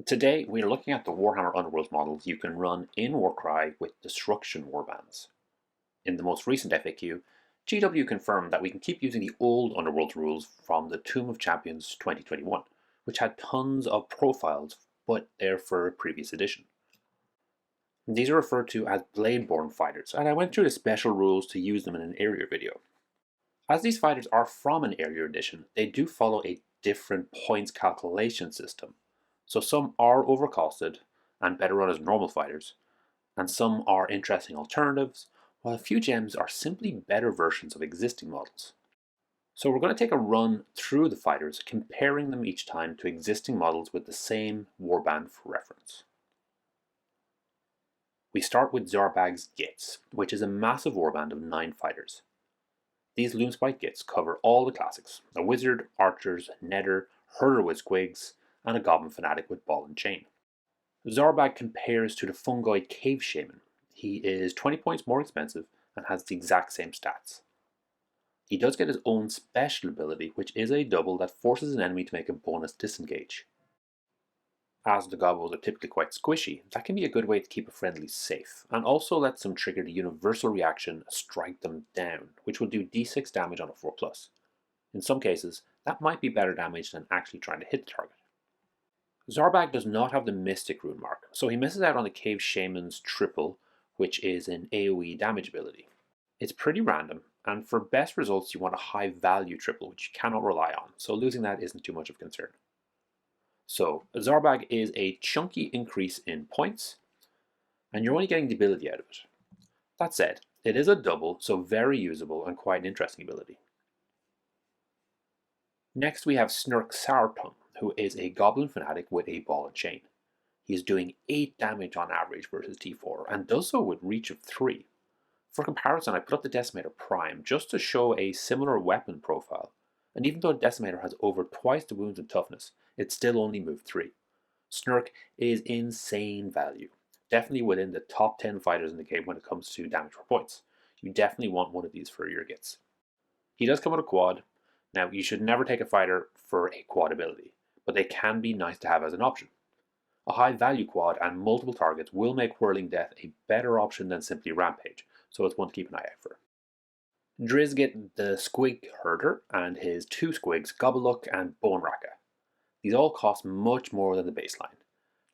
Today, we are looking at the Warhammer Underworlds models you can run in Warcry with Destruction Warbands. In the most recent FAQ, GW confirmed that we can keep using the old Underworlds rules from the Tomb of Champions 2021, which had tons of profiles, but they're for a previous edition. These are referred to as Bladeborn fighters, and I went through the special rules to use them in an earlier video. As these fighters are from an earlier edition, they do follow a different points calculation system. So some are overcosted and better run as normal fighters, and some are interesting alternatives, while a few gems are simply better versions of existing models. So we're going to take a run through the fighters, comparing them each time to existing models with the same warband for reference. We start with Zarbag's Gitz, which is a massive warband of 9 fighters. These Loomspike Gitz cover all the classics: a wizard, archers, netter, herder with squigs, and a goblin fanatic with ball and chain. Zarbag compares to the fungoid cave shaman. He is 20 points more expensive and has the exact same stats. He does get his own special ability, which is a double that forces an enemy to make a bonus disengage. As the gobbles are typically quite squishy, that can be a good way to keep a friendly safe, and also lets them trigger the universal reaction Strike Them Down, which will do d6 damage on a 4+. In some cases, that might be better damage than actually trying to hit the target. Zarbag does not have the Mystic rune mark, so he misses out on the Cave Shaman's triple, which is an AoE damage ability. It's pretty random, and for best results you want a high value triple, which you cannot rely on, so losing that isn't too much of a concern. So Zarbag is a chunky increase in points, and you're only getting the ability out of it. That said, it is a double, so very usable and quite an interesting ability. Next we have Snarlfangs, who is a goblin fanatic with a ball and chain. He is doing 8 damage on average versus T4, and does so with reach of 3. For comparison, I put up the Decimator Prime just to show a similar weapon profile, and even though the Decimator has over twice the wounds and toughness, it still only moved 3. Snurk is insane value, definitely within the top 10 fighters in the game when it comes to damage per points. You definitely want one of these for your Gitz. He does come with a quad. Now, you should never take a fighter for a quad ability, but they can be nice to have as an option. A high value quad and multiple targets will make Whirling Death a better option than simply Rampage, so it's one to keep an eye out for. Drizzt the Squig Herder and his 2 squigs, Gobblelock and Boneracka. These all cost much more than the baseline.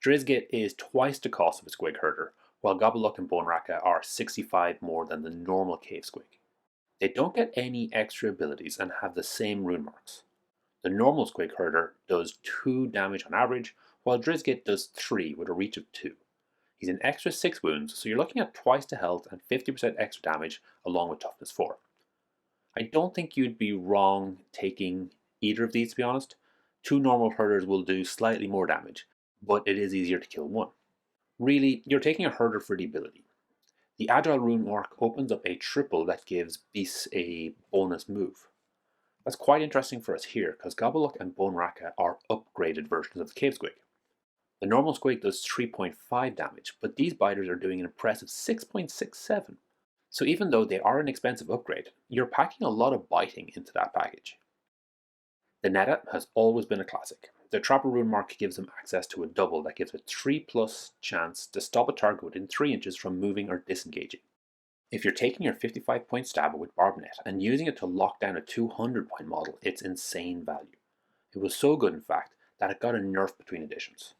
Drizzt is twice the cost of a Squig Herder, while Gobblelock and Boneracka are 65 more than the normal Cave Squig. They don't get any extra abilities and have the same rune marks. The normal Squig Herder does 2 damage on average, while Drizzt does 3 with a reach of 2. He's an extra 6 wounds, so you're looking at twice the health and 50% extra damage along with toughness 4. I don't think you'd be wrong taking either of these, to be honest. 2 normal herders will do slightly more damage, but it is easier to kill 1. Really, you're taking a herder for the ability. The Agile rune mark opens up a triple that gives beasts a bonus move. That's quite interesting for us here, because Gobblelock and Boneracka are upgraded versions of the Cave Squig. The normal squig does 3.5 damage, but these biters are doing an impressive 6.67. So even though they are an expensive upgrade, you're packing a lot of biting into that package. The Netta has always been a classic. The Trapper rune mark gives them access to a double that gives a 3+ chance to stop a target within 3 inches from moving or disengaging. If you're taking your 55 point stabber with Barbnet and using it to lock down a 200 point model, it's insane value. It was so good in fact that it got a nerf between editions.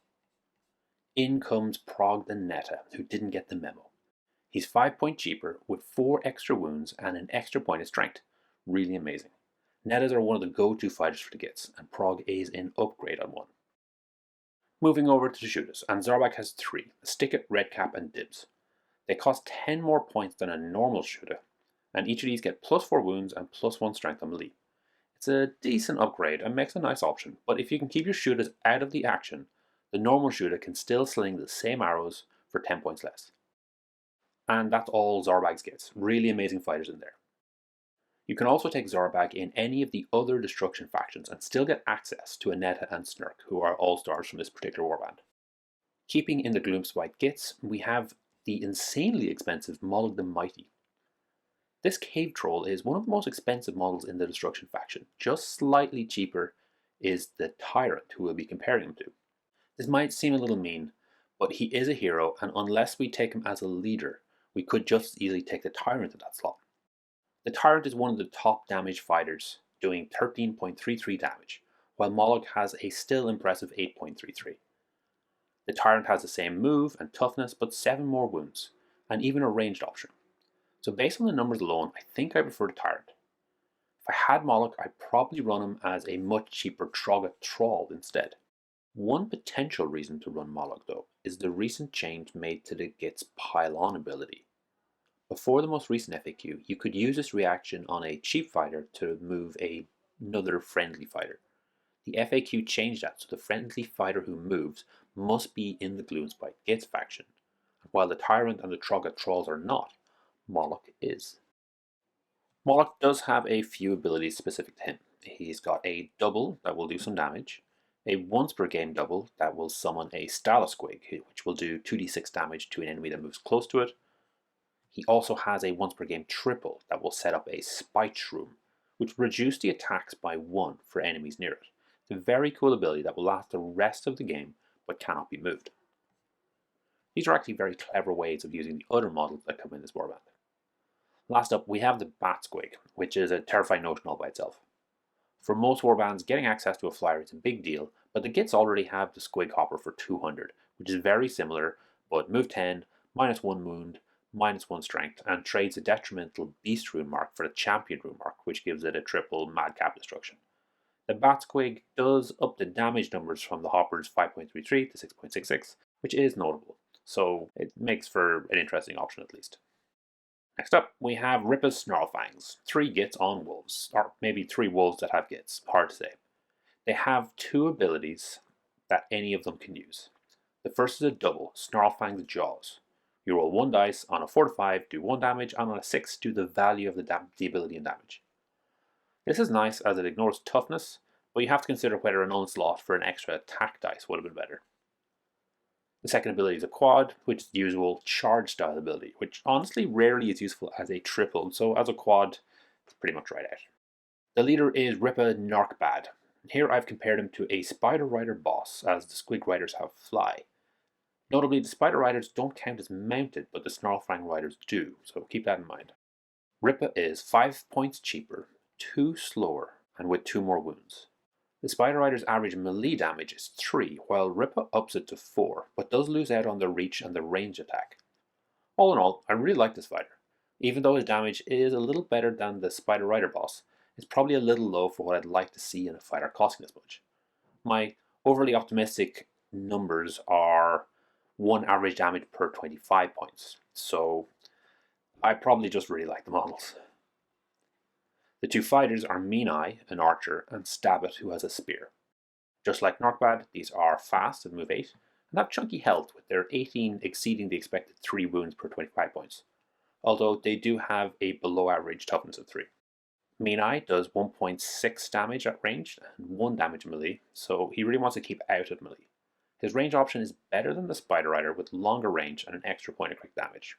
In comes Prog the Netta, who didn't get the memo. He's 5 point cheaper with 4 extra wounds and an extra point of strength. Really amazing. Nettas are one of the go-to fighters for the Gitz, and Prog is an upgrade on one. Moving over to the shooters, and Zarbag has 3, Stickit, Redcap and Dibs. They cost 10 more points than a normal shooter, and each of these get +4 wounds and +1 strength on melee. It's a decent upgrade and makes a nice option, but if you can keep your shooters out of the action, the normal shooter can still sling the same arrows for 10 points less. And that's all Zarbag gets. Really amazing fighters in there. You can also take Zarbag in any of the other destruction factions and still get access to Aneta and Snurk, who are all-stars from this particular warband. Keeping in the Gloomspite Gitz, we have the insanely expensive Mollog the Mighty. This cave troll is one of the most expensive models in the destruction faction. Just slightly cheaper is the Tyrant, who we'll be comparing him to. This might seem a little mean, but he is a hero, and unless we take him as a leader, we could just as easily take the Tyrant in that slot. The Tyrant is one of the top damage fighters, doing 13.33 damage, while Mollog has a still impressive 8.33. The Tyrant has the same move and toughness, but 7 more wounds, and even a ranged option. So based on the numbers alone, I think I prefer the Tyrant. If I had Mollog, I'd probably run him as a much cheaper Trogga Thrall instead. One potential reason to run Mollog though, is the recent change made to the Gitz pile-on ability. Before the most recent FAQ, you could use this reaction on a cheap fighter to move another friendly fighter. The FAQ changed that so the friendly fighter who moves must be in the Gloomspite Gitz faction, while the Tyrant and the Trogga Thralls are not, Mollog is. Mollog does have a few abilities specific to him. He's got a double that will do some damage, a once per game double that will summon a Squig, which will do 2d6 damage to an enemy that moves close to it. He also has a once per game triple that will set up a Spite Shroom, which will reduce the attacks by 1 for enemies near it. It's a very cool ability that will last the rest of the game but cannot be moved. These are actually very clever ways of using the other models that come in this warband. Last up, we have the Bat Squig, which is a terrifying notion all by itself. For most warbands, getting access to a flyer is a big deal, but the Gitz already have the Squig Hopper for 200, which is very similar, but move 10, -1 wound, -1 strength, and trades a detrimental Beast Rune mark for the Champion Rune mark, which gives it a triple Madcap destruction. The Bat Squig does up the damage numbers from the Hopper's 5.33 to 6.66, which is notable, so it makes for an interesting option at least. Next up, we have Rippa's Snarlfangs, 3 Gitz on wolves, or maybe 3 wolves that have Gitz, hard to say. They have 2 abilities that any of them can use. The first is a double, Snarlfangs Jaws. You roll 1 dice, on a 4 to 5 do 1 damage, and on a 6 do the value of the ability and damage. This is nice as it ignores toughness, but you have to consider whether an onslaught for an extra attack dice would have been better. The second ability is a quad, which is the usual charge style ability, which honestly rarely is useful as a triple, so as a quad, it's pretty much right out. The leader is Rippa Narkbad. Here I've compared him to a Spider Rider boss, as the Squig Riders have fly. Notably, the Spider Riders don't count as mounted, but the Snarlfang Riders do, so keep that in mind. Rippa is 5 points cheaper, 2 slower, and with 2 more wounds. The Spider Rider's average melee damage is 3, while Rippa ups it to 4, but does lose out on the reach and the range attack. All in all, I really like this fighter. Even though his damage is a little better than the Spider Rider boss, it's probably a little low for what I'd like to see in a fighter costing this much. My overly optimistic numbers are 1 average damage per 25 points, so I probably just really like the models. The 2 fighters are Mean Eye, an archer, and Stabbit, who has a spear. Just like Narkbad, these are fast and move 8, and have chunky health, with their 18 exceeding the expected 3 wounds per 25 points, although they do have a below average toughness of 3. Mean Eye does 1.6 damage at range and 1 damage melee, so he really wants to keep out of melee. His range option is better than the Spider Rider with longer range and an extra point of crit damage.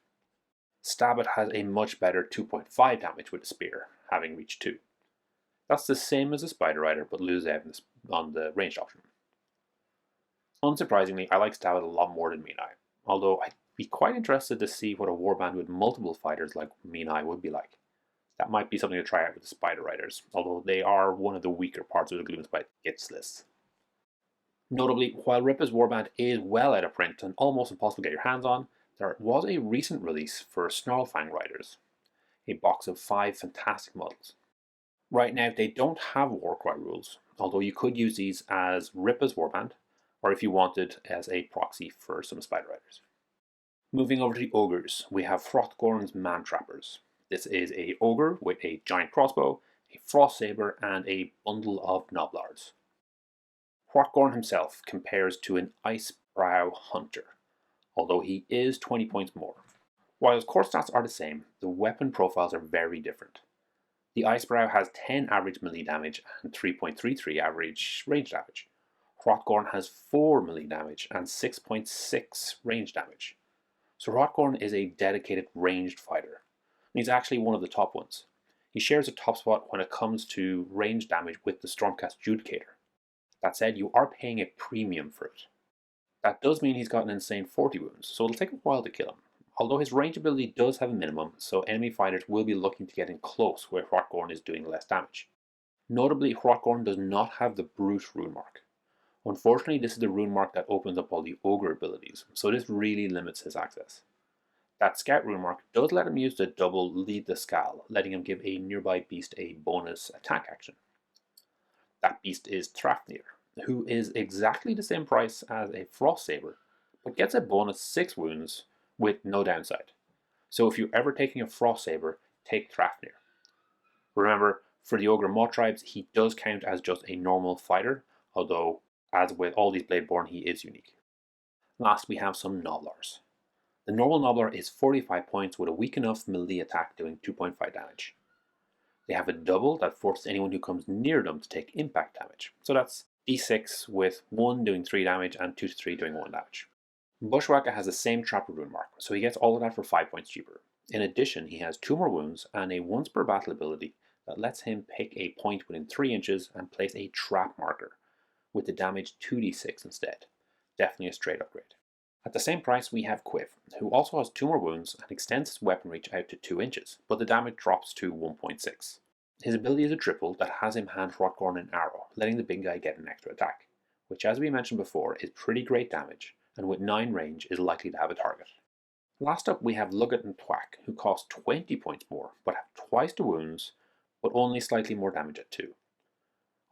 Stabbit has a much better 2.5 damage with a spear, having reached 2. That's the same as the Spider Rider, but loses out on the ranged option. Unsurprisingly, I like Stabbit a lot more than Mean Eye, although I'd be quite interested to see what a warband with multiple fighters like Mean Eye would be like. That might be something to try out with the Spider Riders, although they are one of the weaker parts of the Gloomspite Gitz list. Notably, while Rippa's warband is well out of print and almost impossible to get your hands on, there was a recent release for Snarlfang Riders, a box of 5 fantastic models. Right now, they don't have Warcry rules, although you could use these as Rippa's warband, or if you wanted, as a proxy for some Spider Riders. Moving over to the Ogres, we have Hrothgorn's Mantrappers. This is a Ogre with a giant crossbow, a frost saber, and a bundle of Gnoblards. Hrothgorn himself compares to an Icebrow Hunter, although he is 20 points more. While his core stats are the same, the weapon profiles are very different. The Icebrow has 10 average melee damage and 3.33 average range damage. Hrothgorn has 4 melee damage and 6.6 range damage. So Hrothgorn is a dedicated ranged fighter, and he's actually one of the top ones. He shares a top spot when it comes to range damage with the Stormcast Judicator. That said, you are paying a premium for it. That does mean he's got an insane 40 wounds, so it'll take a while to kill him. Although his range ability does have a minimum, so enemy fighters will be looking to get in close where Hrothgorn is doing less damage. Notably, Hrothgorn does not have the Brute rune mark. Unfortunately, this is the rune mark that opens up all the ogre abilities, so this really limits his access. That Scout rune mark does let him use the double Lead the Skal, letting him give a nearby beast a bonus attack action. That beast is Thrafnir, who is exactly the same price as a Frost Saber, but gets a bonus 6 wounds with no downside. So if you're ever taking a Frost Saber, take Thrafnir. Remember, for the Ogre Moth tribes, he does count as just a normal fighter, although, as with all these Bladeborn, he is unique. Last, we have some Noblars. The normal Nobblar is 45 points with a weak enough melee attack doing 2.5 damage. They have a double that forces anyone who comes near them to take impact damage. So that's d6 with 1 doing 3 damage and 2 to 3 doing 1 damage. Bushwhacker has the same Trapper rune mark, so he gets all of that for 5 points cheaper. In addition, he has 2 more wounds and a once per battle ability that lets him pick a point within 3 inches and place a trap marker, with the damage 2d6 instead. Definitely a straight upgrade. At the same price, we have Quiv, who also has 2 more wounds and extends his weapon reach out to 2 inches, but the damage drops to 1.6. His ability is a triple that has him hand Hrothgorn an arrow, letting the big guy get an extra attack, which, as we mentioned before, is pretty great damage, and with 9 range is likely to have a target. Last up, we have Lugget and Thwack, who cost 20 points more, but have twice the wounds, but only slightly more damage at 2.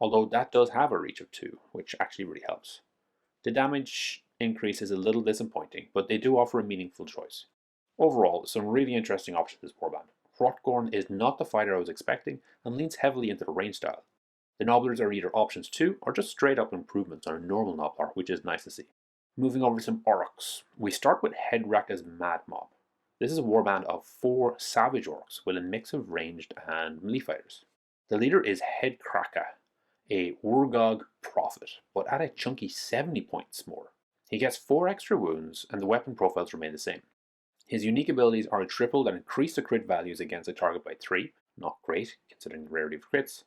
Although that does have a reach of 2, which actually really helps. The damage increase is a little disappointing, but they do offer a meaningful choice. Overall, some really interesting options this warband. Hrothgorn is not the fighter I was expecting and leans heavily into the range style. The Nobblers are either options 2 or just straight up improvements on a normal Nobblar, which is nice to see. Moving over to some Orcs, we start with Hedkrakka's Madmob. This is a warband of 4 savage orcs with a mix of ranged and melee fighters. The leader is Hedkrakka, a Urgog prophet, but at a chunky 70 points more. He gets 4 extra wounds and the weapon profiles remain the same. His unique abilities are a triple that increase the crit values against a target by 3, not great considering the rarity of crits,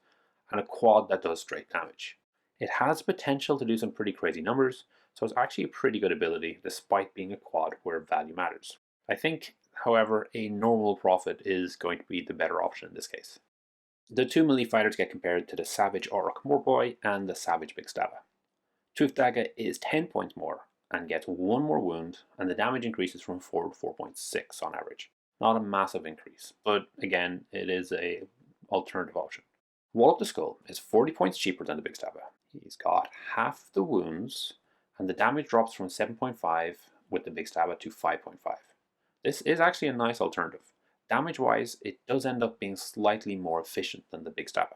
and a quad that does straight damage. It has potential to do some pretty crazy numbers, so it's actually a pretty good ability despite being a quad where value matters. I think, however, a normal prophet is going to be the better option in this case. The 2 melee fighters get compared to the Savage Orc Morboy and the Savage Big Stabba. Tuathaga is 10 points more and gets 1 more wound, and the damage increases from 4 to 4.6 on average. Not a massive increase, but again, it is an alternative option. Wallop the Skull is 40 points cheaper than the Big Stabba. He's got half the wounds, and the damage drops from 7.5 with the Big Stabba to 5.5. This is actually a nice alternative. Damage-wise, it does end up being slightly more efficient than the Big Stabba.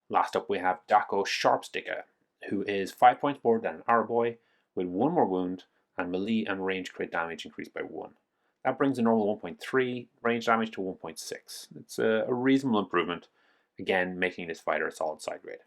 Last up we have Dako Sharpsticka, who is 5 points more than an Arboy, with 1 more wound, and melee and range crit damage increased by 1. That brings the normal 1.3 range damage to 1.6. It's a reasonable improvement, again making this fighter a solid side grade.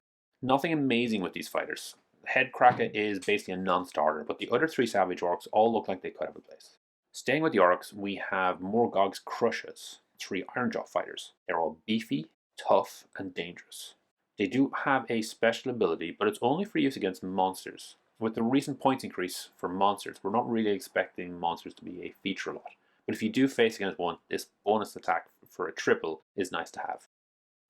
Nothing amazing with these fighters. Hedkrakka is basically a non-starter, but the other 3 Savage Orcs all look like they could have a place. Staying with the Orcs, we have Morgok's Krushas, 3 Ironjaw fighters. They're all beefy, tough, and dangerous. They do have a special ability, but it's only for use against monsters. With the recent points increase for monsters, we're not really expecting monsters to be a feature a lot. But if you do face against one, this bonus attack for a triple is nice to have.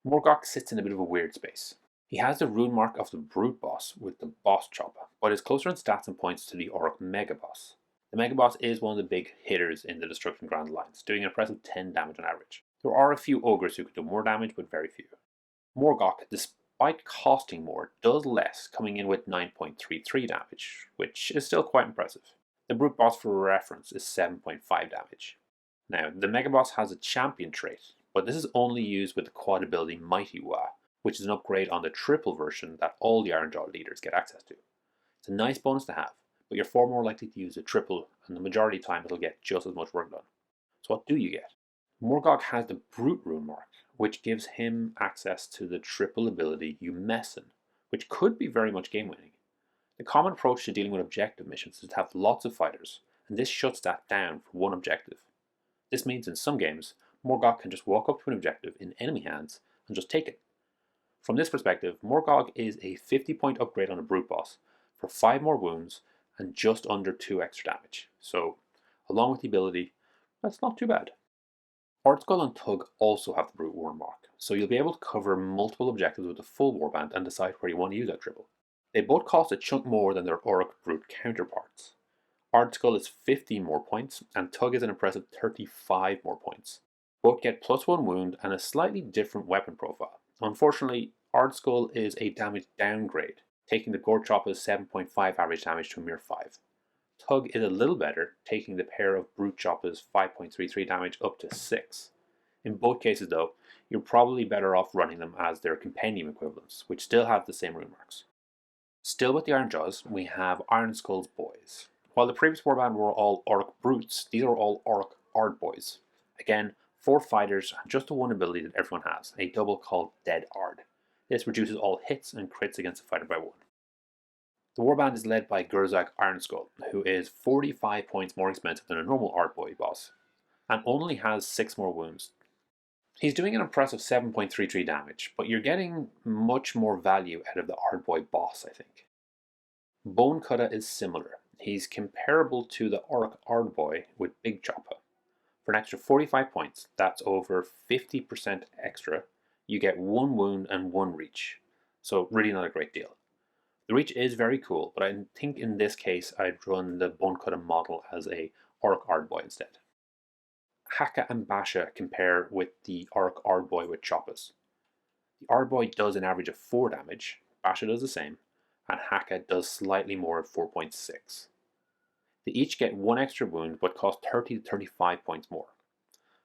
Morgok sits in a bit of a weird space. He has the rune mark of the Brute Boss with the Boss Chopper, but is closer in stats and points to the Orc Mega Boss. The Mega Boss is one of the big hitters in the Destruction Grand Alliance, doing an impressive 10 damage on average. There are a few ogres who can do more damage, but very few. Morgok, despite costing more, does less, coming in with 9.33 damage, which is still quite impressive. The Brute Boss, for reference, is 7.5 damage. Now, the Mega Boss has a champion trait, but this is only used with the quad ability Mighty Wa, which is an upgrade on the triple version that all the Ironjaw leaders get access to. It's a nice bonus to have, but you're far more likely to use a triple, and the majority of the time it'll get just as much work done. So what do you get? Morgok has the Brute rune mark, which gives him access to the triple ability Umesen, which could be very much game-winning. The common approach to dealing with objective missions is to have lots of fighters, and this shuts that down for one objective. This means in some games, Morgok can just walk up to an objective in enemy hands and just take it. From this perspective, Morgok is a 50-point upgrade on a Brute Boss for 5 more wounds and just under 2 extra damage. So, along with the ability, that's not too bad. Ironskull and Tug also have the Brute War mark, so you'll be able to cover multiple objectives with a full warband and decide where you want to use that dribble. They both cost a chunk more than their Orc Brute counterparts. Ironskull is 15 more points, and Tug is an impressive 35 more points. Both get +1 wound and a slightly different weapon profile. Unfortunately, Ironskull is a damage downgrade, taking the Gore Chopper's 7.5 average damage to a mere 5. Tug is a little better, taking the pair of Brute Choppers 5.33 damage up to 6. In both cases though, you're probably better off running them as their compendium equivalents, which still have the same rune marks. Still with the Iron Jaws, we have Ironskull's Boyz. While the previous warband were all Orc Brutes, these are all Orc Boyz. Again, 4 fighters and just the one ability that everyone has, a double called Dead Ard. This reduces all hits and crits against a fighter by 1. The warband is led by Gurzag Ironskull, who is 45 points more expensive than a normal Ardboy boss, and only has 6 more wounds. He's doing an impressive 7.33 damage, but you're getting much more value out of the Ardboy boss, I think. Bone Cutter is similar. He's comparable to the Orc Ardboy with Big Chopper. For an extra 45 points, that's over 50% extra, you get 1 wound and 1 reach. So really not a great deal. The reach is very cool, but I think in this case I'd run the Bone Cutter model as a Orc Ardboy instead. Hedkrakka and Basha compare with the Orc Ardboy with Choppers. The Ardboy does an average of 4 damage, Basha does the same, and Hedkrakka does slightly more at 4.6. They each get 1 extra wound but cost 30 to 35 points more,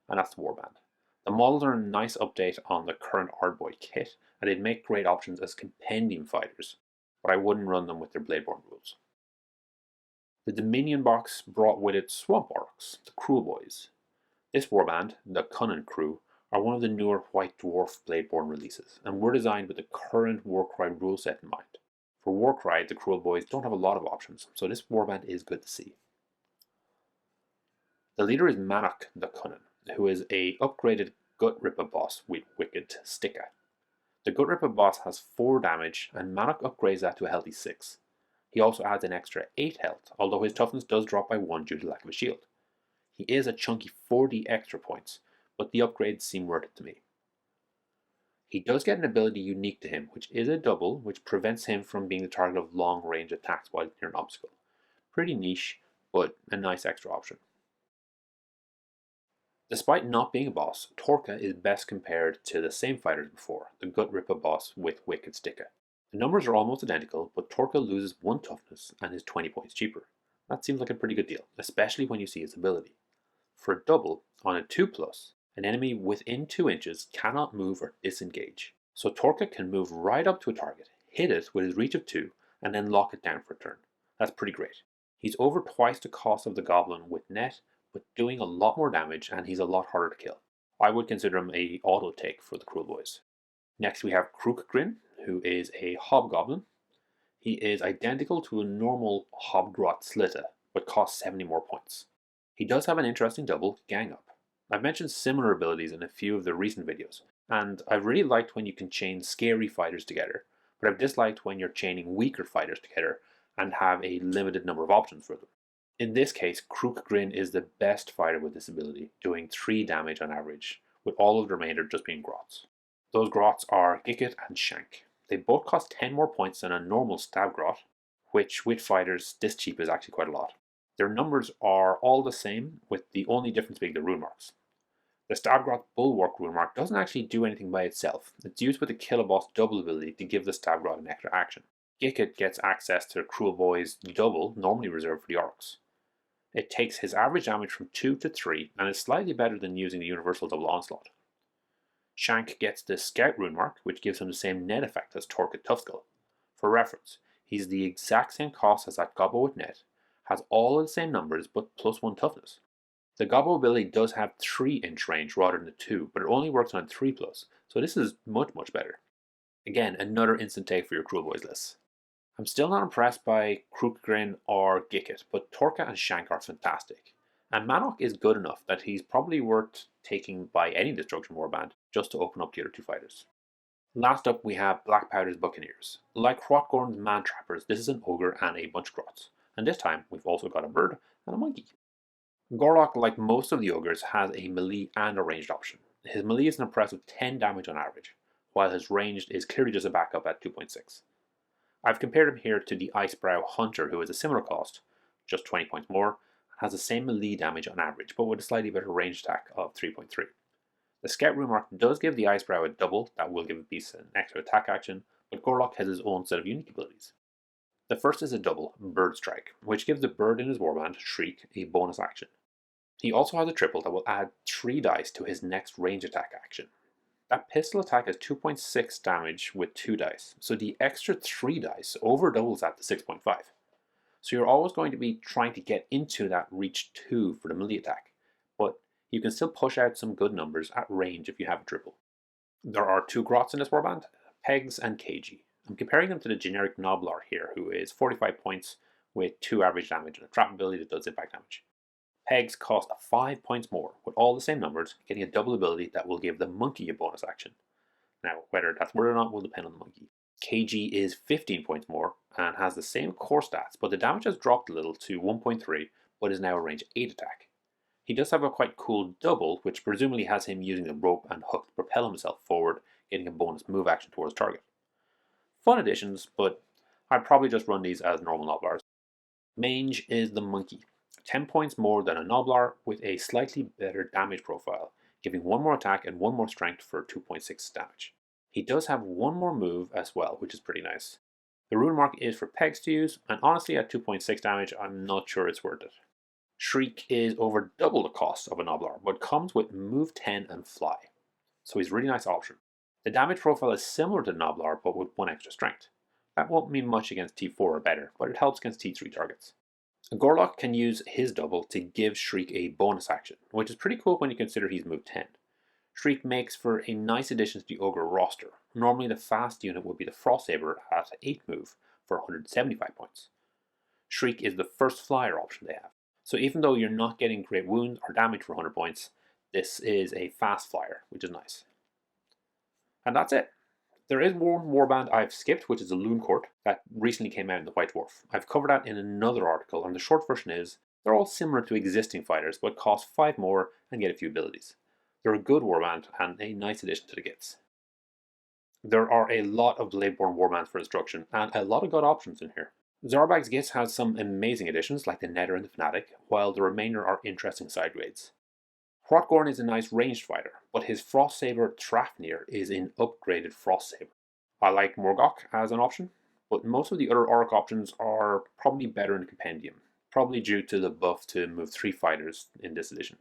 and that's the warband. The models are a nice update on the current Ardboy kit, and they'd make great options as compendium fighters, but I wouldn't run them with their Bladeborn rules. The Dominion box brought with it Swamp Orcs, the Cruel Boys. This warband, the Kunnin Krew, are one of the newer White Dwarf Bladeborn releases, and were designed with the current Warcry rule set in mind. For Warcry, the Cruel Boys don't have a lot of options, so this warband is good to see. The leader is Mantrappers the Kunnin, who is a upgraded Gut Rippa boss with Wicked Sticker. The Gut Rippa boss has 4 damage, and Mantrappers upgrades that to a healthy 6. He also adds an extra 8 health, although his toughness does drop by 1 due to lack of a shield. He is a chunky 40 extra points, but the upgrades seem worth it to me. He does get an ability unique to him, which is a double, which prevents him from being the target of long-range attacks while near an obstacle. Pretty niche, but a nice extra option. Despite not being a boss, Torka is best compared to the same fighters before, the Gut Rippa boss with Wicked Sticker. The numbers are almost identical, but Torka loses 1 toughness and is 20 points cheaper. That seems like a pretty good deal, especially when you see his ability. For a double, on a 2+, an enemy within 2 inches cannot move or disengage, so Torka can move right up to a target, hit it with his reach of 2, and then lock it down for a turn. That's pretty great. He's over twice the cost of the Goblin with net, but doing a lot more damage, and he's a lot harder to kill. I would consider him a auto take for the Cruel Boys. Next we have Krugrin, who is a Hobgoblin. He is identical to a normal Hobgrot Slitta, but costs 70 more points. He does have an interesting double, Gang Up. I've mentioned similar abilities in a few of the recent videos, and I've really liked when you can chain scary fighters together, but I've disliked when you're chaining weaker fighters together and have a limited number of options for them. In this case, Krugrin is the best fighter with this ability, doing 3 damage on average, with all of the remainder just being grots. Those grots are Gitz and Shank. They both cost 10 more points than a normal stab grot, which with fighters this cheap is actually quite a lot. Their numbers are all the same, with the only difference being the rune marks. The stab grot Bulwark rune mark doesn't actually do anything by itself. It's used with the Kill a Boss double ability to give the stab grot an extra action. Gitz gets access to the Cruel Boys double, normally reserved for the Orcs. It takes his average damage from 2 to 3 and is slightly better than using the universal double onslaught. Shank gets the Scout rune mark, which gives him the same net effect as Torka Toughskull. For reference, he's the exact same cost as that Gobbo with net, has all of the same numbers but +1 toughness. The Gobbo ability does have 3-inch range rather than the 2, but it only works on 3+, so this is much better. Again, another instant take for your Cruel Boys list. I'm still not impressed by Krugrin or Gitz, but Torka and Shank are fantastic. And Manok is good enough that he's probably worth taking by any Destruction Warband just to open up the other 2 fighters. Last up we have Blackpowder's Buccaneers. Like Hrothgorn's Mantrappers, this is an ogre and a bunch of grots. and this time we've also got a bird and a monkey. Gorlock, like most of the ogres, has a melee and a ranged option. His melee is an impressive 10 damage on average, while his ranged is clearly just a backup at 2.6. I've compared him here to the Icebrow Hunter, who is a similar cost, just 20 points more, and has the same melee damage on average, but with a slightly better ranged attack of 3.3. The Scout rune mark does give the Icebrow a double, that will give a beast an extra attack action, but Gorlock has his own set of unique abilities. The first is a double, Bird Strike, which gives the bird in his warband, Shriek, a bonus action. He also has a triple that will add 3 dice to his next range attack action. That pistol attack is 2.6 damage with 2 dice, so the extra 3 dice over doubles that to 6.5. So you're always going to be trying to get into that reach 2 for the melee attack, but you can still push out some good numbers at range if you have a triple. There are 2 grots in this warband, Pegs and KG. I'm comparing them to the generic Noblar here, who is 45 points with 2 average damage and a trap ability that does impact damage. Pegs cost 5 points more, with all the same numbers, getting a double ability that will give the monkey a bonus action. Now, whether that's worth or not will depend on the monkey. KG is 15 points more, and has the same core stats, but the damage has dropped a little to 1.3, but is now a range 8 attack. He does have a quite cool double, which presumably has him using the rope and hook to propel himself forward, getting a bonus move action towards target. Fun additions, but I'd probably just run these as normal Noblars. Mange is the monkey. 10 points more than a Noblar with a slightly better damage profile, giving 1 more attack and 1 more strength for 2.6 damage. He does have 1 more move as well, which is pretty nice. The rune mark is for Pegs to use, and honestly at 2.6 damage I'm not sure it's worth it. Shriek is over double the cost of a Noblar, but comes with move 10 and fly, so he's a really nice option. The damage profile is similar to Noblar, but with 1 extra strength. That won't mean much against T4 or better, but it helps against T3 targets. Gorlock can use his double to give Shriek a bonus action, which is pretty cool when you consider he's move 10. Shriek makes for a nice addition to the Ogre roster. Normally the fast unit would be the Frost Saber at 8 move for 175 points. Shriek is the first flyer option they have, so even though you're not getting great wounds or damage for 100 points, this is a fast flyer, which is nice. And that's it. There is one warband I've skipped, which is the Loon Court, that recently came out in the White Dwarf. I've covered that in another article, and the short version is, they're all similar to existing fighters, but cost 5 more and get a few abilities. They're a good warband, and a nice addition to the Gitz. There are a lot of Bladeborn warbands for instruction, and a lot of good options in here. Zarbag's Gitz has some amazing additions, like the Nether and the Fnatic, while the remainder are interesting side grades. Hrothgorn is a nice ranged fighter, but his Frost Saber Trafnir is an upgraded Frost Saber. I like Morgok as an option, but most of the other Orc options are probably better in the Compendium, probably due to the buff to move 3 fighters in this edition.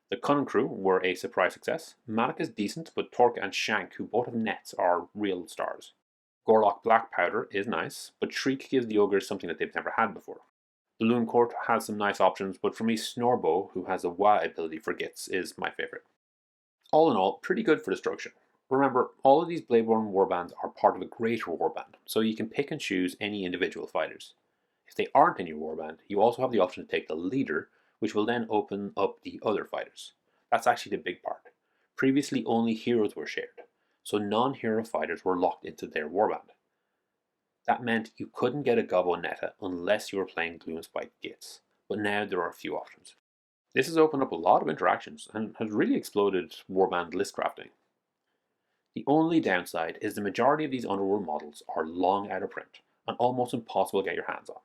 The Kunnin Krew were a surprise success. Malak is decent, but Torque and Shank, who both have nets, are real stars. Gorlock Blackpowder is nice, but Shriek gives the ogres something that they've never had before. The Loon Court has some nice options, but for me Snorbo, who has a Wa ability for Gitz, is my favourite. All in all, pretty good for destruction. Remember, all of these Bladeborn warbands are part of a greater warband, so you can pick and choose any individual fighters. If they aren't in your warband, you also have the option to take the leader, which will then open up the other fighters. That's actually the big part. Previously only heroes were shared, so non-hero fighters were locked into their warband. That meant you couldn't get a Gobbo Netta unless you were playing Gloomspite Gitz, but now there are a few options. This has opened up a lot of interactions and has really exploded warband list crafting. The only downside is the majority of these Underworld models are long out of print and almost impossible to get your hands on.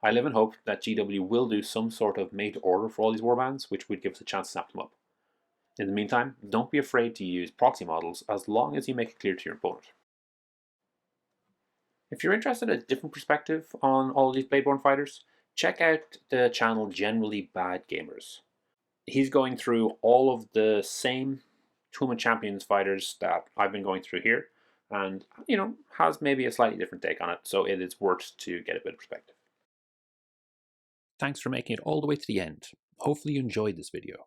I live in hope that GW will do some sort of made to order for all these warbands, which would give us a chance to snap them up. In the meantime, don't be afraid to use proxy models as long as you make it clear to your opponent. If you're interested in a different perspective on all these Bladeborn fighters, check out the channel Generally Bad Gamers. He's going through all of the same Tournament Champions fighters that I've been going through here, and has maybe a slightly different take on it, so it is worth to get a bit of perspective. Thanks for making it all the way to the end. Hopefully you enjoyed this video.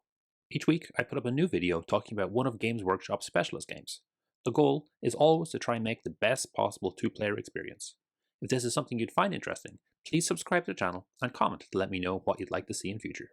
Each week I put up a new video talking about one of Games Workshop's specialist games. The goal is always to try and make the best possible 2-player experience. If this is something you'd find interesting, please subscribe to the channel and comment to let me know what you'd like to see in future.